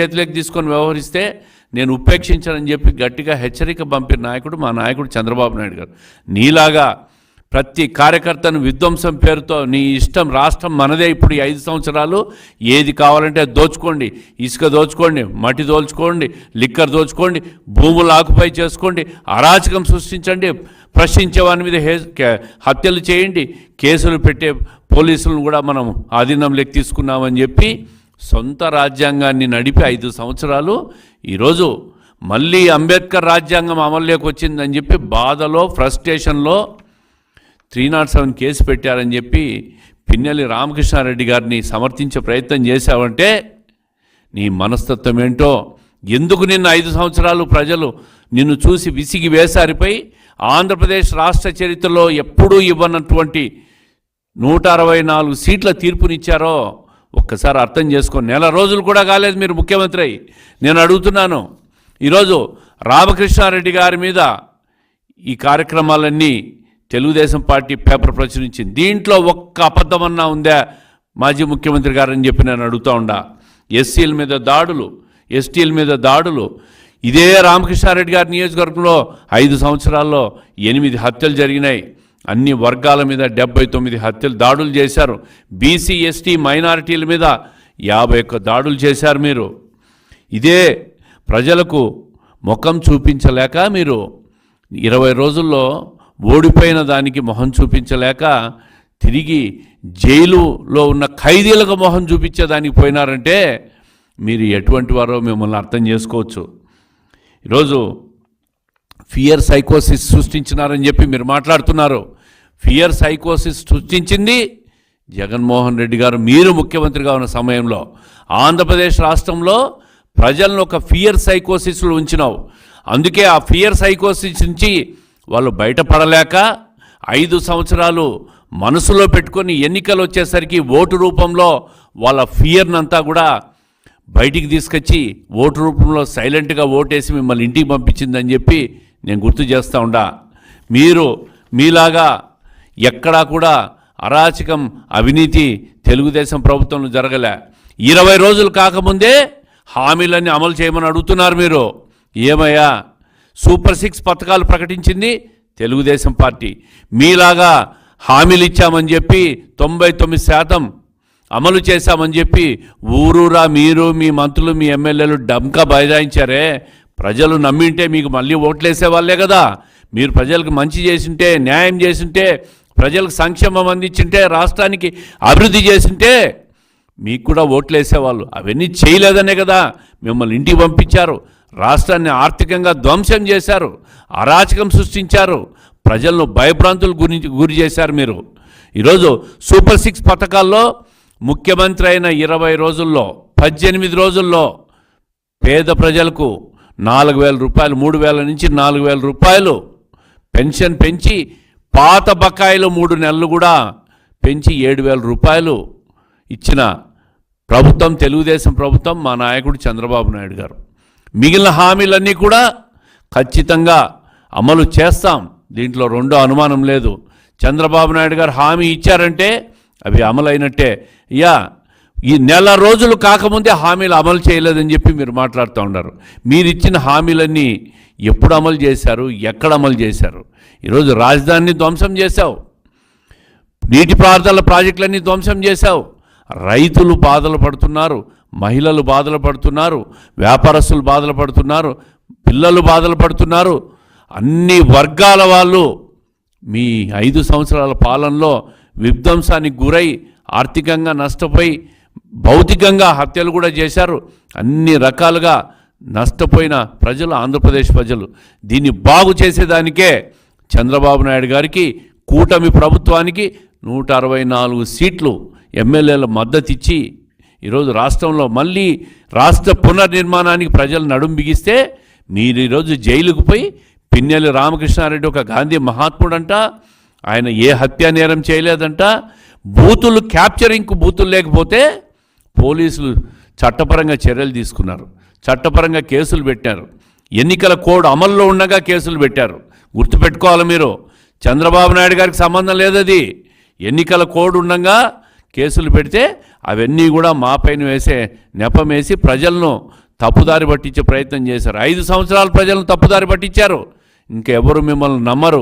చేతిలోకి తీసుకొని వ్యవహరిస్తే నేను ఉపేక్షించానని చెప్పి గట్టిగా హెచ్చరిక పంపిన నాయకుడు మా నాయకుడు చంద్రబాబు నాయుడు గారు. నీలాగా ప్రతి కార్యకర్తను విధ్వంసం పేరుతో నీ ఇష్టం, రాష్ట్రం మనదే ఇప్పుడు 5 సంవత్సరాలు, ఏది కావాలంటే దోచుకోండి, ఇసుక దోచుకోండి, మట్టి దోచుకోండి, లిక్కర్ దోచుకోండి, భూములు ఆకుపై చేసుకోండి, అరాచకం సృష్టించండి, ప్రశ్నించే వారి మీద హత్యలు చేయండి, కేసులు పెట్టే పోలీసులను కూడా మనం ఆధీనంలోకి తీసుకున్నామని చెప్పి సొంత రాజ్యాంగాన్ని నడిపి 5 సంవత్సరాలు ఈరోజు మళ్ళీ అంబేద్కర్ రాజ్యాంగం అమల్లోకి వచ్చిందని చెప్పి బాధలో, ఫ్రస్ట్రేషన్లో 307 కేసు పెట్టారని చెప్పి పిన్నెల్లి రామకృష్ణారెడ్డి గారిని సమర్థించే ప్రయత్నం చేశావంటే నీ మనస్తత్వం ఏంటో, ఎందుకు నిన్ను 5 సంవత్సరాలు ప్రజలు నిన్ను చూసి విసిగి వేసారిపోయి ఆంధ్రప్రదేశ్ రాష్ట్ర చరిత్రలో ఎప్పుడూ ఇవ్వనటువంటి 164 సీట్ల తీర్పునిచ్చారో ఒక్కసారి అర్థం చేసుకో. నెల రోజులు కూడా కాలేదు మీరు ముఖ్యమంత్రి అయ్యి. నేను అడుగుతున్నాను, ఈరోజు రామకృష్ణారెడ్డి గారి మీద ఈ కార్యక్రమాలన్నీ తెలుగుదేశం పార్టీ పేపర్ ప్రచురించింది. దీంట్లో ఒక్క అబద్ధమన్నా ఉందా మాజీ ముఖ్యమంత్రి గారని చెప్పి నేను అడుగుతూ ఉండా. ఎస్సీల మీద దాడులు, ఎస్టీల మీద దాడులు, ఇదే రామకృష్ణారెడ్డి గారి నియోజకవర్గంలో 5 సంవత్సరాల్లో 8 హత్యలు జరిగినాయి. అన్ని వర్గాల మీద 79 హత్యలు, దాడులు చేశారు. బీసీ, ఎస్టీ, మైనారిటీల మీద 51 దాడులు చేశారు మీరు. ఇదే ప్రజలకు ముఖం చూపించలేక మీరు 20 రోజుల్లో ఓడిపోయిన దానికి మొహం చూపించలేక తిరిగి జైలులో ఉన్న ఖైదీలకు మొహం చూపించేదానికి పోయినారంటే మీరు ఎటువంటి వారో మిమ్మల్ని అర్థం చేసుకోవచ్చు. ఈరోజు ఫియర్ సైకోసిస్ సృష్టించినారని చెప్పి మీరు మాట్లాడుతున్నారు. ఫియర్ సైకోసిస్ సృష్టించింది జగన్మోహన్ రెడ్డి గారు. మీరు ముఖ్యమంత్రిగా ఉన్న సమయంలో ఆంధ్రప్రదేశ్ రాష్ట్రంలో ప్రజలను ఒక ఫియర్ సైకోసిస్లో ఉంచినావు. అందుకే ఆ ఫియర్ సైకోసిస్ నుంచి వాళ్ళు బయటపడలేక 5 సంవత్సరాలు మనసులో పెట్టుకొని ఎన్నికలు వచ్చేసరికి ఓటు రూపంలో వాళ్ళ ఫియర్నంతా కూడా బయటికి తీసుకొచ్చి ఓటు రూపంలో సైలెంట్గా ఓటేసి మిమ్మల్ని ఇంటికి పంపించిందని చెప్పి నేను గుర్తు చేస్తూ ఉండా. మీరు మీలాగా ఎక్కడా కూడా అరాచకం, అవినీతి తెలుగుదేశం ప్రభుత్వంలో జరగలే. 20 రోజులు కాకముందే హామీలన్నీ అమలు చేయమని అడుగుతున్నారు మీరు. ఏమయ్యా, సూపర్ 6 పథకాలు ప్రకటించింది తెలుగుదేశం పార్టీ. మీలాగా హామీలు ఇచ్చామని చెప్పి 99% అమలు చేశామని చెప్పి ఊరూరా మీరు, మీ మంత్రులు, మీ ఎమ్మెల్యేలు డంకా బైదాయించారే. ప్రజలు నమ్మింటే మీకు మళ్ళీ ఓట్లేసే వాళ్ళే కదా. మీరు ప్రజలకు మంచి చేసింటే, న్యాయం చేసింటే, ప్రజలకు సంక్షేమం అందించింటే, రాష్ట్రానికి అభివృద్ధి చేసింటే మీకు కూడా ఓట్లేసేవాళ్ళు. అవన్నీ చేయలేదనే కదా మిమ్మల్ని ఇంటికి పంపించారు. రాష్ట్రాన్ని ఆర్థికంగా ధ్వంసం చేశారు, అరాచకం సృష్టించారు, ప్రజలను భయభ్రాంతులు గురి చేశారు మీరు. ఈరోజు సూపర్ 6 పథకాల్లో ముఖ్యమంత్రి అయిన 20 రోజుల్లో 18 రోజుల్లో పేద ప్రజలకు 4,000 రూపాయలు, 3,000 నుంచి 4,000 రూపాయలు పెన్షన్ పెంచి, పాత బకాయిలు 3 నెలలు కూడా పెంచి 7,000 రూపాయలు ఇచ్చిన ప్రభుత్వం తెలుగుదేశం ప్రభుత్వం, మా నాయకుడు చంద్రబాబు నాయుడు గారు. మిగిలిన హామీలన్నీ కూడా ఖచ్చితంగా అమలు చేస్తాం, దీంట్లో రెండో అనుమానం లేదు. చంద్రబాబు నాయుడు గారు హామీ ఇచ్చారంటే అవి అమలైనట్టే. ఈ నెల రోజులు కాకముందే హామీలు అమలు చేయలేదని చెప్పి మీరు మాట్లాడుతూ ఉన్నారు. మీరు ఇచ్చిన హామీలన్నీ ఎప్పుడు అమలు చేశారు, ఎక్కడ అమలు చేశారు? ఈరోజు రాజధానిని ధ్వంసం చేశావు, నీటిపారుదల ప్రాజెక్టులన్నీ ధ్వంసం చేశావు, రైతులు బాధలు పడుతున్నారు, మహిళలు బాధలు పడుతున్నారు, వ్యాపారస్తులు బాధలు పడుతున్నారు, పిల్లలు బాధలు పడుతున్నారు. అన్ని వర్గాల వాళ్ళు మీ 5 సంవత్సరాల పాలనలో విధ్వంసానికి గురై ఆర్థికంగా నష్టపోయి భౌతికంగా హత్యలు కూడా చేశారు. అన్ని రకాలుగా నష్టపోయిన ప్రజలు ఆంధ్రప్రదేశ్ ప్రజలు. దీన్ని బాగు చేసేదానికే చంద్రబాబు నాయుడు గారికి, కూటమి ప్రభుత్వానికి 164 సీట్లు ఎమ్మెల్యేల మద్దతు ఇచ్చి ఈరోజు రాష్ట్రంలో మళ్ళీ రాష్ట్ర పునర్నిర్మాణానికి ప్రజలు నడుం బిగిస్తే మీరు ఈరోజు జైలుకు పోయి పిన్నెల్లి రామకృష్ణారెడ్డి ఒక గాంధీ మహాత్ముడంట, ఆయన ఏ హత్యా నేరం చేయలేదంట, బూతులు క్యాప్చరింగ్కు బూతులు లేకపోతే పోలీసులు చట్టపరంగా చర్యలు తీసుకున్నారు, చట్టపరంగా కేసులు పెట్టారు, ఎన్నికల కోడ్ అమల్లో ఉండగా కేసులు పెట్టారు. గుర్తుపెట్టుకోవాలి మీరు, చంద్రబాబు నాయుడు గారికి సంబంధం లేదది. ఎన్నికల కోడ్ ఉండగా కేసులు పెడితే అవన్నీ కూడా మా పైన వేసే నెపమేసి ప్రజలను తప్పుదారి పట్టించే ప్రయత్నం చేశారు. 5 సంవత్సరాలు ప్రజలను తప్పుదారి పట్టించారు. ఇంకెవరు మిమ్మల్ని నమ్మరు.